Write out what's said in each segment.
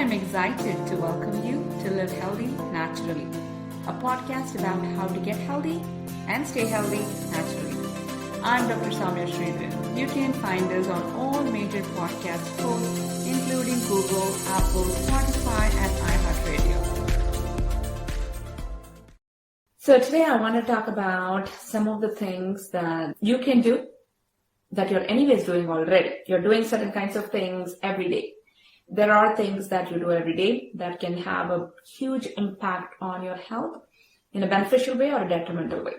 I'm excited to welcome you to Live Healthy Naturally, a podcast about how to get healthy and stay healthy naturally. I'm Dr. Samya Sridharan. You can find us on all major podcast hosts, including Google, Apple, Spotify, and iHeartRadio. So today I want to talk about some of the things that you can do that you're anyways doing already. You're doing certain kinds of things every day. There are things that you do every day that can have a huge impact on your health in a beneficial way or a detrimental way.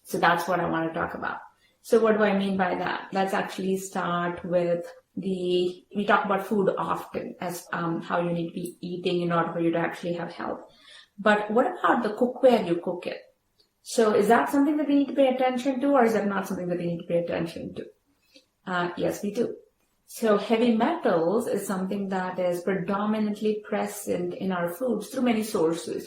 So that's what I want to talk about. So what do I mean by that? Let's actually start with we talk about food often as how you need to be eating in order for you to actually have health. But what about the cookware you cook in? So is that something that we need to pay attention to, or is that not something that we need to pay attention to? Yes, we do. So heavy metals is something that is predominantly present in our foods through many sources.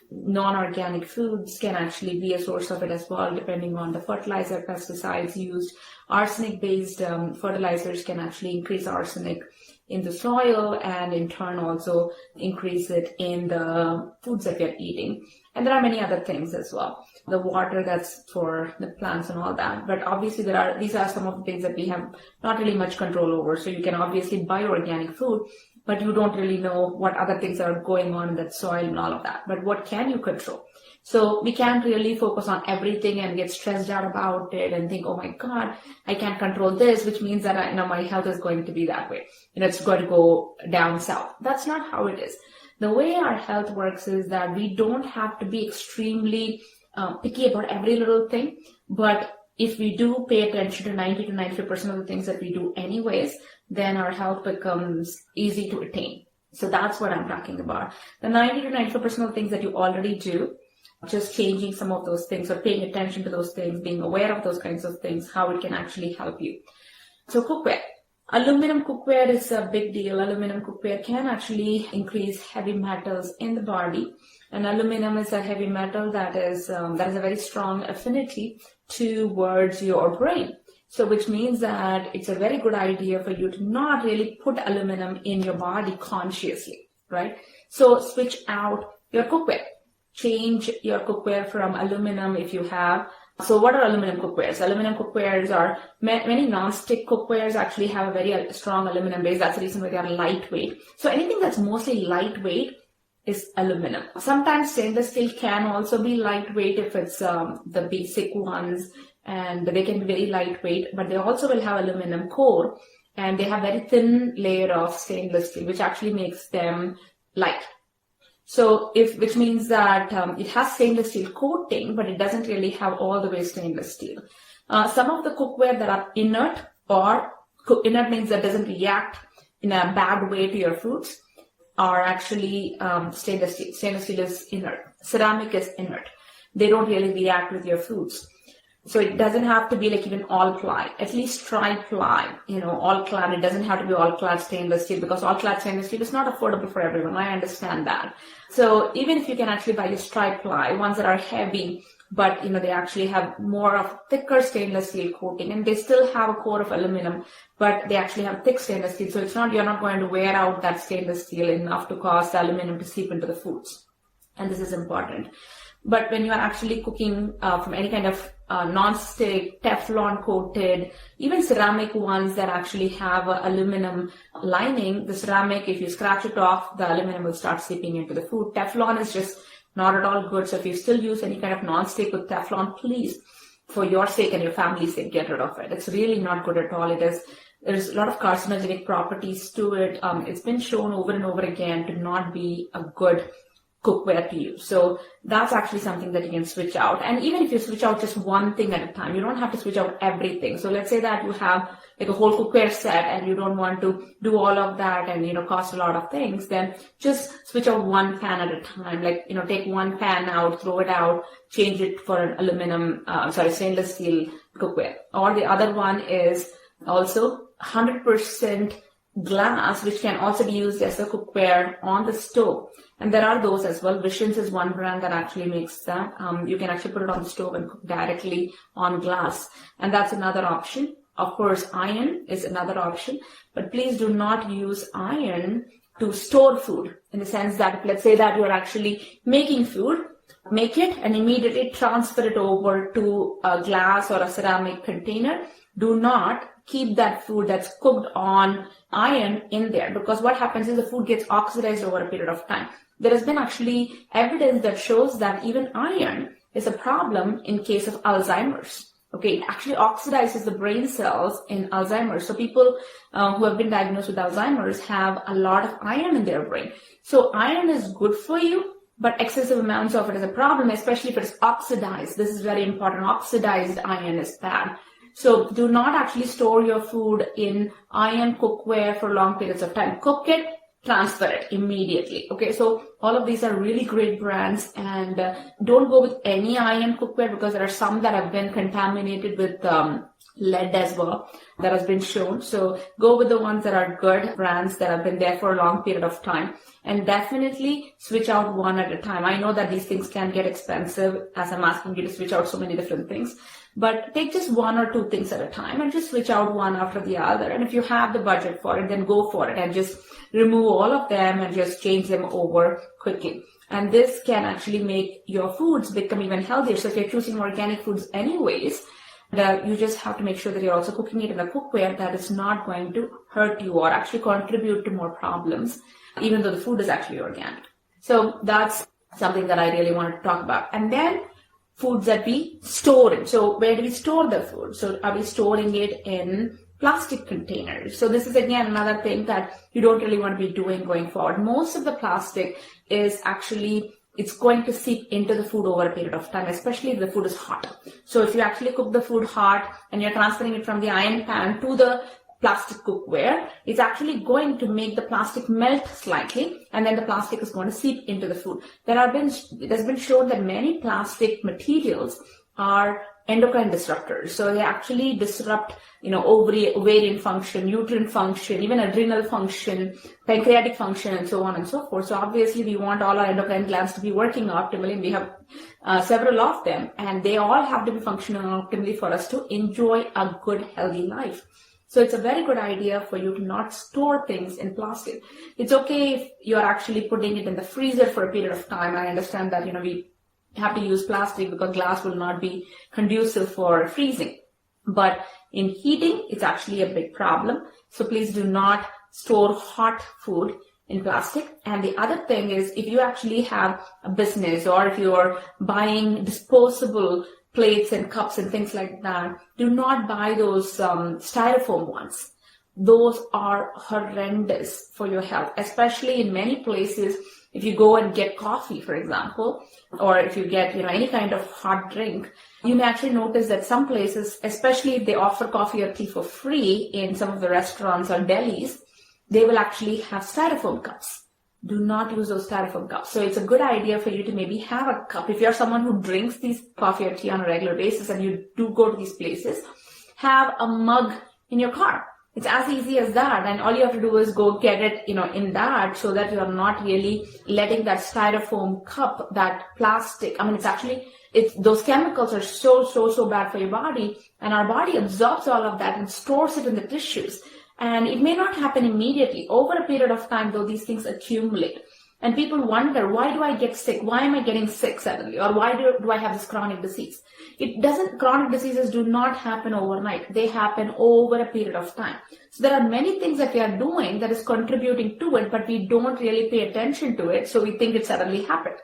Non-organic foods can actually be a source of it as well, depending on the fertilizer, pesticides used. Arsenic-based fertilizers can actually increase arsenic in the soil and in turn also increase it in the foods that we're eating. And there are many other things as well. The water that's for the plants and all that. But obviously these are some of the things that we have not really much control over. So you can obviously buy organic food, but you don't really know what other things are going on in that soil and all of that. But what can you control? So we can't really focus on everything and get stressed out about it and think, oh my God, I can't control this, which means that my health is going to be that way. It's going to go down south. That's not how it is. The way our health works is that we don't have to be extremely picky about every little thing, but if we do pay attention to 90 to 95% of the things that we do anyways, then our health becomes easy to attain. So that's what I'm talking about. The 90 to 95% of the things that you already do, just changing some of those things or paying attention to those things, being aware of those kinds of things, how it can actually help you. So cookware. Aluminum cookware is a big deal. Aluminum cookware can actually increase heavy metals in the body. And aluminum is a heavy metal that has a very strong affinity towards your brain. So which means that it's a very good idea for you to not really put aluminum in your body consciously, right? So switch out your cookware. Change your cookware from aluminum if you have. So what are aluminum cookwares? Aluminum cookwares are, many non-stick cookwares actually have a very strong aluminum base. That's the reason why they are lightweight. So anything that's mostly lightweight is aluminum. Sometimes stainless steel can also be lightweight if it's the basic ones, and they can be very lightweight, but they also will have aluminum core, and they have very thin layer of stainless steel, which actually makes them light. So which means that it has stainless steel coating, but it doesn't really have all the way stainless steel. Some of the cookware that are inert, or inert means that doesn't react in a bad way to your foods, are actually stainless steel. Stainless steel is inert. Ceramic is inert. They don't really react with your foods. So it doesn't have to be like even all ply. At least try ply, all clad. It doesn't have to be all clad stainless steel, because all clad stainless steel is not affordable for everyone. I understand that. So even if you can actually buy just try ply, ones that are heavy, but they actually have more of thicker stainless steel coating, and they still have a core of aluminum, but they actually have thick stainless steel. So you're not going to wear out that stainless steel enough to cause the aluminum to seep into the foods. And this is important. But when you are actually cooking from any kind of non-stick, Teflon coated, even ceramic ones that actually have an aluminum lining, the ceramic, if you scratch it off, the aluminum will start seeping into the food. Teflon is just not at all good. So if you still use any kind of non-stick with Teflon, please, for your sake and your family's sake, get rid of it. It's really not good at all. There's a lot of carcinogenic properties to it. It's been shown over and over again to not be a good cookware to use. So that's actually something that you can switch out. And even if you switch out just one thing at a time, you don't have to switch out everything. So let's say that you have like a whole cookware set and you don't want to do all of that and, cost a lot of things, then just switch out one pan at a time. Like, take one pan out, throw it out, change it for an stainless steel cookware. Or the other one is also 100% glass, which can also be used as a cookware on the stove. And there are those as well. Visions is one brand that actually makes that. You can actually put it on the stove and cook directly on glass. And that's another option. Of course, iron is another option, but please do not use iron to store food, in the sense that, let's say that you're actually making food, make it and immediately transfer it over to a glass or a ceramic container. Do not keep that food that's cooked on iron in there, because what happens is the food gets oxidized over a period of time. There has been actually evidence that shows that even iron is a problem in case of Alzheimer's. Okay, it actually oxidizes the brain cells in Alzheimer's. So people who have been diagnosed with Alzheimer's have a lot of iron in their brain. So iron is good for you, but excessive amounts of it is a problem, especially if it's oxidized. This is very important. Oxidized iron is bad. So do not actually store your food in iron cookware for long periods of time. Cook it, transfer it immediately. Okay, so all of these are really great brands, and don't go with any iron cookware, because there are some that have been contaminated with lead as well. That has been shown. So go with the ones that are good brands that have been there for a long period of time, and definitely switch out one at a time. I know that these things can get expensive, as I'm asking you to switch out so many different things, but take just one or two things at a time and just switch out one after the other. And if you have the budget for it, then go for it and just remove all of them and just change them over quickly. And this can actually make your foods become even healthier. So if you're choosing organic foods anyways, you just have to make sure that you're also cooking it in a cookware that is not going to hurt you or actually contribute to more problems, even though the food is actually organic. So that's something that I really wanted to talk about. And then foods that we store in. So where do we store the food? So are we storing it in plastic containers? So this is again another thing that you don't really want to be doing going forward. Most of the plastic is actually, it's going to seep into the food over a period of time, especially if the food is hot. So if you actually cook the food hot and you're transferring it from the iron pan to the plastic cookware, it's actually going to make the plastic melt slightly, and then the plastic is going to seep into the food. It has been shown that many plastic materials are endocrine disruptors. So they actually disrupt, ovarian function, uterine function, even adrenal function, pancreatic function, and so on and so forth. So obviously we want all our endocrine glands to be working optimally. We have several of them, and they all have to be functioning optimally for us to enjoy a good, healthy life. So it's a very good idea for you to not store things in plastic. It's okay if you're actually putting it in the freezer for a period of time. I understand that, we have to use plastic because glass will not be conducive for freezing. But in heating, it's actually a big problem. So please do not store hot food in plastic. And the other thing is, if you actually have a business or if you're buying disposable plates and cups and things like that, do not buy those styrofoam ones. Those are horrendous for your health, especially in many places. If you go and get coffee, for example, or if you get, any kind of hot drink, you may actually notice that some places, especially if they offer coffee or tea for free in some of the restaurants or delis, they will actually have styrofoam cups. Do not use those styrofoam cups. So it's a good idea for you to maybe have a cup. If you're someone who drinks these coffee or tea on a regular basis and you do go to these places, have a mug in your car. It's as easy as that. And all you have to do is go get it, in that, so that you're not really letting that styrofoam cup, that plastic. Those chemicals are so bad for your body, and our body absorbs all of that and stores it in the tissues. And it may not happen immediately. Over a period of time, though, these things accumulate. And people wonder, why do I get sick? Why am I getting sick suddenly? Or why do I have this chronic disease? Chronic diseases do not happen overnight. They happen over a period of time. So there are many things that we are doing that is contributing to it, but we don't really pay attention to it. So we think it suddenly happened.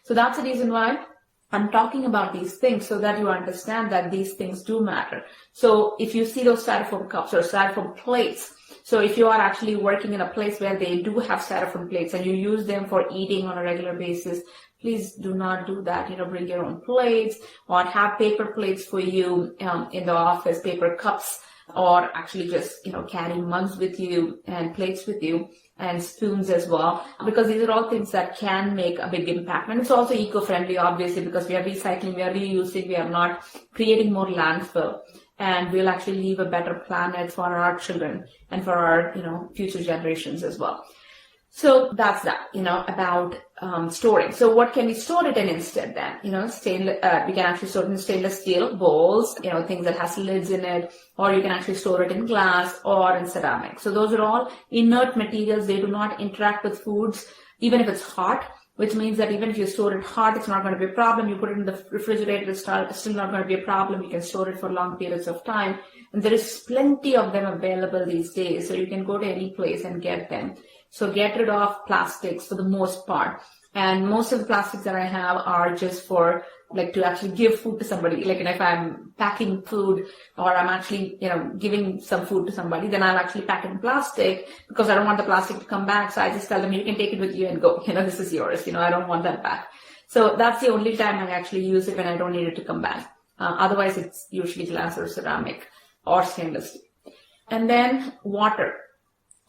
So that's the reason why I'm talking about these things, so that you understand that these things do matter. So if you see those styrofoam cups or styrofoam plates, so if you are actually working in a place where they do have styrofoam plates and you use them for eating on a regular basis, please do not do that. Bring your own plates, or have paper plates for you in the office, paper cups, or actually just, carry mugs with you and plates with you, and spoons as well, because these are all things that can make a big impact. And it's also eco-friendly, obviously, because we are recycling, we are reusing, we are not creating more landfill, and we'll actually leave a better planet for our children and for our, future generations as well. So that's that, about storing. So what can we store it in instead then? We can actually store it in stainless steel bowls, things that has lids in it, or you can actually store it in glass or in ceramic. So those are all inert materials. They do not interact with foods, even if it's hot, which means that even if you store it hot, it's not going to be a problem. You put it in the refrigerator, it's still not going to be a problem. You can store it for long periods of time. And there is plenty of them available these days. So you can go to any place and get them. So get rid of plastics for the most part. And most of the plastics that I have are just for to actually give food to somebody. If I'm packing food or I'm actually, giving some food to somebody, then I'll actually pack it in plastic because I don't want the plastic to come back. So I just tell them, you can take it with you and go. This is yours. I don't want that back. So that's the only time I actually use it, when I don't need it to come back. Otherwise, it's usually glass or ceramic or stainless steel. And then water.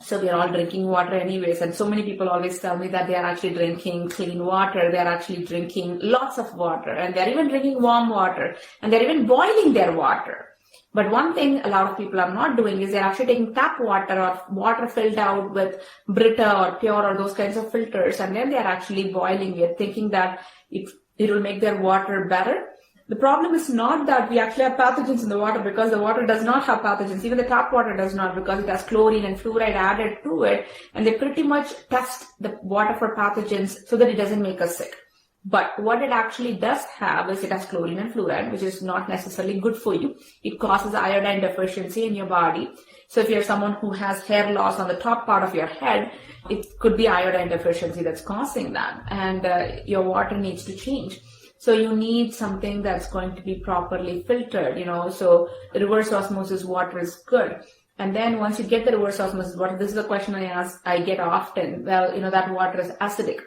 So we are all drinking water anyways, and so many people always tell me that they are actually drinking clean water, they are actually drinking lots of water, and they're even drinking warm water, and they're even boiling their water. But one thing a lot of people are not doing is they're actually taking tap water or water filled out with Brita or Pure or those kinds of filters, and then they're actually boiling it, thinking that it will make their water better. The problem is not that we actually have pathogens in the water, because the water does not have pathogens. Even the tap water does not, because it has chlorine and fluoride added to it. And they pretty much test the water for pathogens so that it doesn't make us sick. But what it actually does have is it has chlorine and fluoride, which is not necessarily good for you. It causes iodine deficiency in your body. So if you're someone who has hair loss on the top part of your head, it could be iodine deficiency that's causing that. And your water needs to change. So you need something that's going to be properly filtered, so reverse osmosis water is good. And then once you get the reverse osmosis water, this is a question I get often. Well, that water is acidic,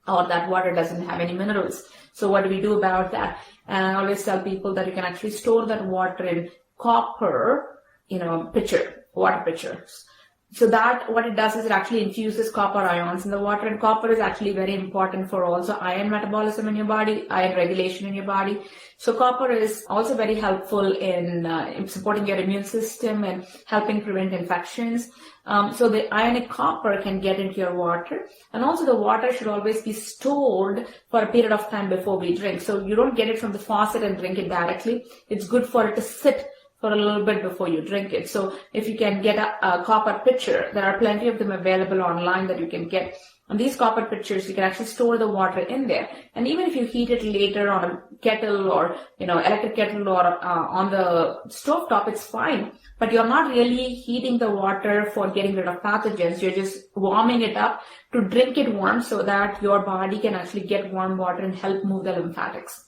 or that water doesn't have any minerals. So what do we do about that? And I always tell people that you can actually store that water in copper, water pitchers. So that what it does is it actually infuses copper ions in the water, and copper is actually very important for also iron metabolism in your body, iron regulation in your body. So copper is also very helpful in supporting your immune system and helping prevent infections. So the ionic copper can get into your water, and also the water should always be stored for a period of time before we drink. So you don't get it from the faucet and drink it directly. It's good for it to sit for a little bit before you drink it. So if you can get a copper pitcher, there are plenty of them available online that you can get. And these copper pitchers, you can actually store the water in there. And even if you heat it later on a kettle or, electric kettle or on the stovetop, it's fine. But you're not really heating the water for getting rid of pathogens. You're just warming it up to drink it warm so that your body can actually get warm water and help move the lymphatics.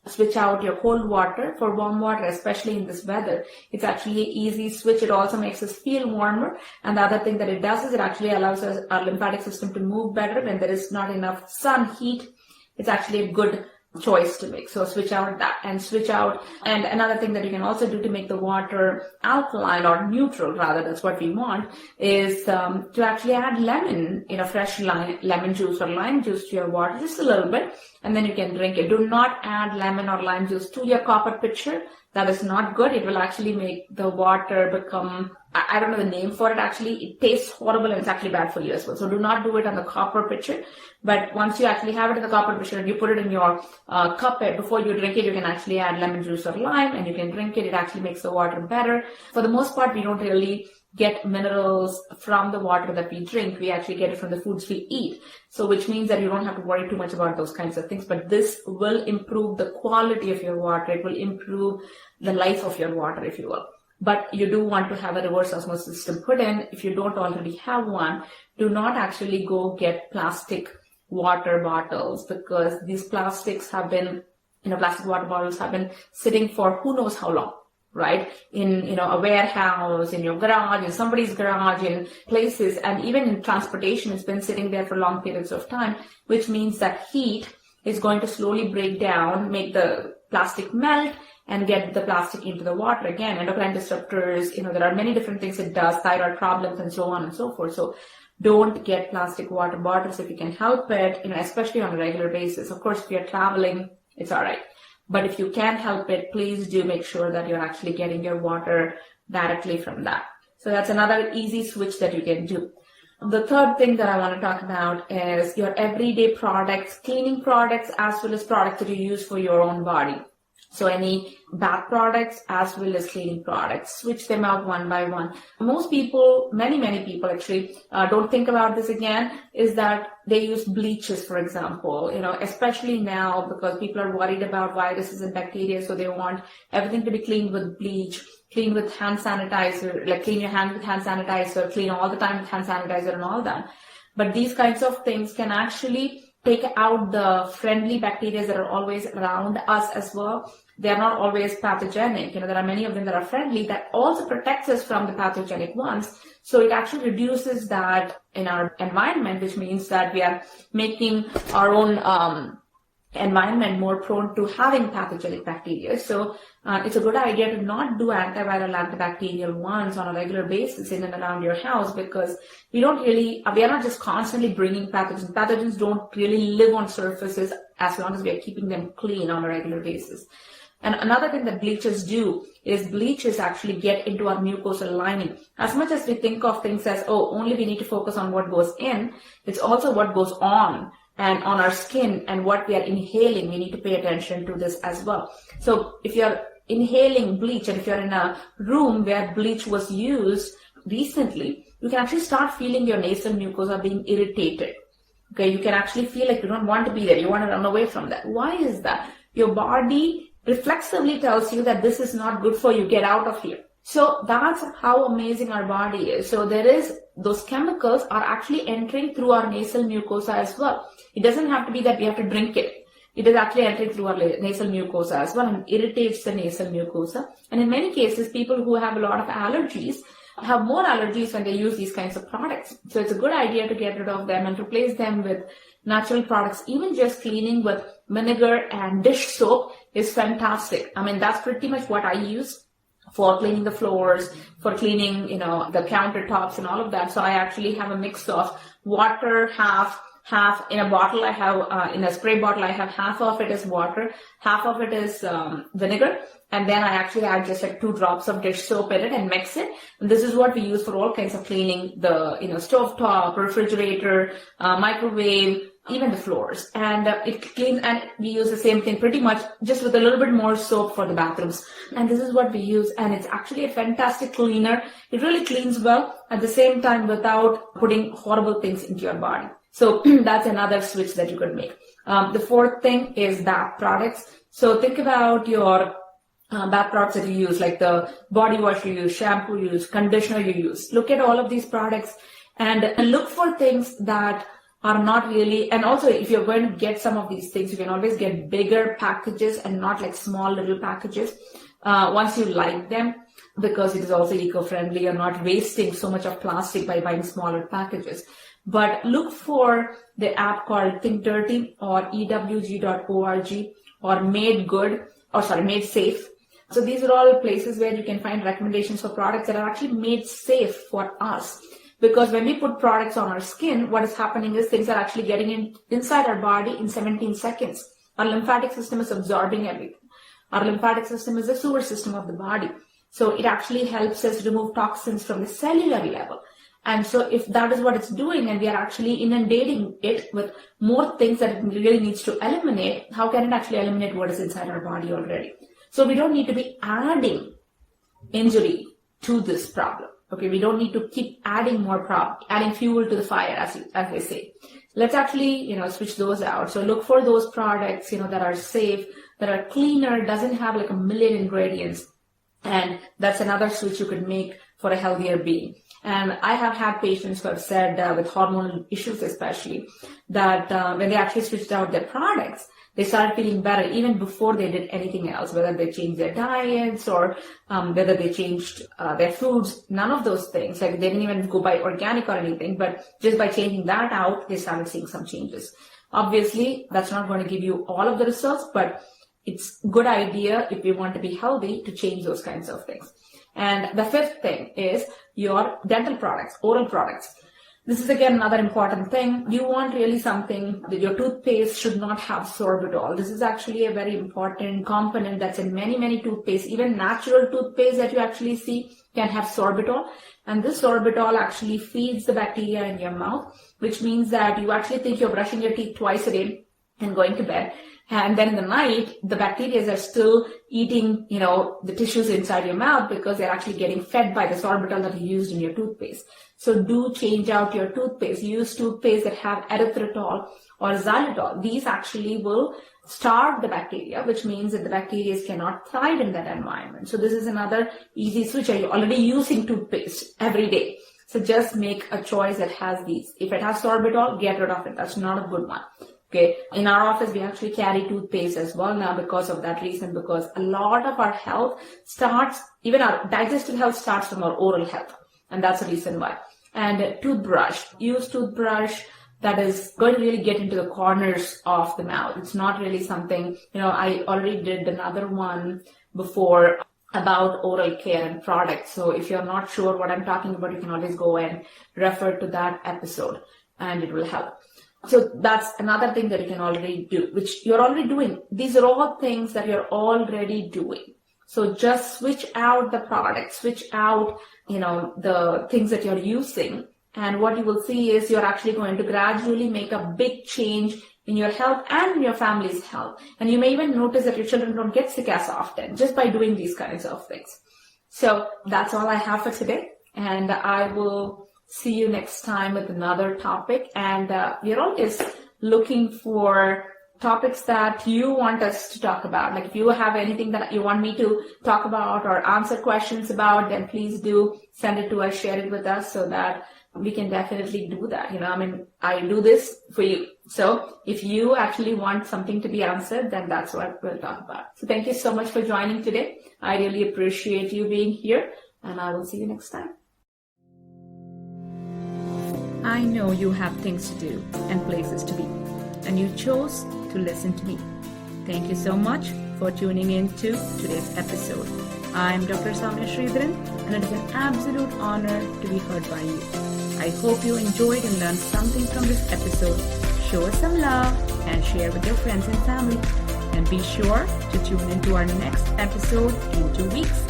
Switch out your cold water for warm water, especially in this weather. It's actually an easy switch. It also makes us feel warmer. And the other thing that it does is it actually allows our lymphatic system to move better when there is not enough sun heat. It's actually a good choice to make. So switch out that and switch out. And another thing that you can also do to make the water alkaline or neutral, rather, that's what we want, is to actually add lemon, fresh lemon juice or lime juice to your water, just a little bit, and then you can drink it. Do not add lemon or lime juice to your copper pitcher. That is not good. It will actually make the water become, I don't know the name for it actually. It tastes horrible and it's actually bad for you as well. So do not do it on the copper pitcher. But once you actually have it in the copper pitcher and you put it in your cup, before you drink it, you can actually add lemon juice or lime and you can drink it. It actually makes the water better. For the most part, we don't really get minerals from the water that we drink. We actually get it from the foods we eat. So which means that you don't have to worry too much about those kinds of things. But this will improve the quality of your water. It will improve the life of your water, if you will. But you do want to have a reverse osmosis system put in. If you don't already have one, do not actually go get plastic water bottles, because these plastics have been, plastic water bottles have been sitting for who knows how long. Right? In, a warehouse, in your garage, in somebody's garage, in places, and even in transportation, it's been sitting there for long periods of time, which means that heat is going to slowly break down, make the plastic melt, and get the plastic into the water again. Endocrine disruptors, there are many different things it does, thyroid problems, and so on and so forth. So don't get plastic water bottles if you can help it, especially on a regular basis. Of course, if you're traveling, it's all right. But if you can't help it, please do make sure that you're actually getting your water directly from that. So that's another easy switch that you can do. The third thing that I want to talk about is your everyday products, cleaning products, as well as products that you use for your own body. So any bath products as well as cleaning products, switch them out one by one. Most people, many people actually don't think about this again, is that they use bleaches, for example, especially now because people are worried about viruses and bacteria. So they want everything to be cleaned with bleach, clean with hand sanitizer, like clean your hands with hand sanitizer, clean all the time with hand sanitizer and all that. But these kinds of things can actually take out the friendly bacteria that are always around us as well. They are not always pathogenic. There are many of them that are friendly that also protects us from the pathogenic ones. So it actually reduces that in our environment, which means that we are making our own environment more prone to having pathogenic bacteria. So it's a good idea to not do antiviral, antibacterial ones on a regular basis in and around your house, because we are not just constantly bringing pathogens. Pathogens don't really live on surfaces as long as we are keeping them clean on a regular basis. And another thing that bleaches do is bleaches actually get into our mucosal lining. As much as we think of things as, only we need to focus on what goes in, it's also what goes on and on our skin and what we are inhaling. We need to pay attention to this as well. So if you're inhaling bleach and if you're in a room where bleach was used recently, you can actually start feeling your nasal mucosa being irritated. Okay, you can actually feel like you don't want to be there. You want to run away from that. Why is that? Your body reflexively tells you that this is not good for you. Get out of here. So that's how amazing our body is. So those chemicals are actually entering through our nasal mucosa as well. It doesn't have to be that we have to drink it. It is actually entering through our nasal mucosa as well and irritates the nasal mucosa. And in many cases, people who have a lot of allergies have more allergies when they use these kinds of products. So it's a good idea to get rid of them and replace them with natural products. Even just cleaning with vinegar and dish soap is fantastic. I mean, that's pretty much what I use for cleaning the floors, for cleaning, the countertops and all of that. So I actually have a mix of water, half in a bottle. I have, in a spray bottle, I have half of it is water, half of it is vinegar. And then I actually add just like 2 drops of dish soap in it and mix it. And this is what we use for all kinds of cleaning the, stovetop, refrigerator, microwave, even the floors. And it cleans, and we use the same thing pretty much just with a little bit more soap for the bathrooms. And this is what we use. And it's actually a fantastic cleaner. It really cleans well at the same time without putting horrible things into your body. So that's another switch that you could make. The fourth thing is bath products. So think about your bath products that you use, like the body wash you use, shampoo you use, conditioner you use. Look at all of these products and look for things that are not really, and also if you're going to get some of these things, you can always get bigger packages and not like small little packages once you like them, because it is also eco-friendly. You're not wasting so much of plastic by buying smaller packages. But look for the app called Think Dirty or ewg.org or Made Safe. So these are all places where you can find recommendations for products that are actually made safe for us. Because when we put products on our skin, what is happening is things are actually getting inside our body in 17 seconds. Our lymphatic system is absorbing everything. Our lymphatic system is the sewer system of the body. So it actually helps us remove toxins from the cellular level. And so if that is what it's doing and we are actually inundating it with more things that it really needs to eliminate, how can it actually eliminate what is inside our body already? So we don't need to be adding injury to this problem. Okay, we don't need to keep adding adding fuel to the fire, as they say. Let's actually, switch those out. So look for those products, that are safe, that are cleaner, doesn't have like a million ingredients. And that's another switch you could make for a healthier being. And I have had patients who have said with hormonal issues especially that when they actually switched out their products, they started feeling better even before they did anything else, whether they changed their diets or whether they changed their foods, none of those things. Like they didn't even go buy organic or anything, but just by changing that out, they started seeing some changes. Obviously, that's not going to give you all of the results, but it's a good idea if you want to be healthy to change those kinds of things. And the fifth thing is your dental products, oral products. This is again another important thing. You want really something that your toothpaste should not have sorbitol. This is actually a very important component that's in many, many toothpaste. Even natural toothpaste that you actually see can have sorbitol. And this sorbitol actually feeds the bacteria in your mouth, which means that you actually think you're brushing your teeth twice a day and going to bed. And then in the night, the bacteria are still eating, the tissues inside your mouth because they're actually getting fed by the sorbitol that you used in your toothpaste. So do change out your toothpaste. Use toothpaste that have erythritol or xylitol. These actually will starve the bacteria, which means that the bacteria cannot thrive in that environment. So this is another easy switch. You're already using toothpaste every day. So just make a choice that has these. If it has sorbitol, get rid of it. That's not a good one. Okay. In our office, we actually carry toothpaste as well now because of that reason, because a lot of our health starts, even our digestive health starts from our oral health. And that's the reason why. And toothbrush, use toothbrush that is going to really get into the corners of the mouth. It's not really something, I already did another one before about oral care and products. So if you're not sure what I'm talking about, you can always go and refer to that episode and it will help. So that's another thing that you can already do, which you're already doing. These are all things that you're already doing. So just switch out the product, switch out, the things that you're using. And what you will see is you're actually going to gradually make a big change in your health and in your family's health. And you may even notice that your children don't get sick as often just by doing these kinds of things. So that's all I have for today. And I will see you next time with another topic. And we're always looking for topics that you want us to talk about. Like if you have anything that you want me to talk about or answer questions about, then please do send it to us, share it with us so that we can definitely do that. I do this for you. So if you actually want something to be answered, then that's what we'll talk about. So thank you so much for joining today. I really appreciate you being here, and I will see you next time. I know you have things to do and places to be, and you chose to listen to me. Thank you so much for tuning in to today's episode. I'm Dr. Soumya Sridharan, and it is an absolute honor to be heard by you. I hope you enjoyed and learned something from this episode. Show us some love and share with your friends and family. And be sure to tune into our next episode in 2 weeks.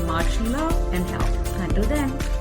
Much love and health. Until then.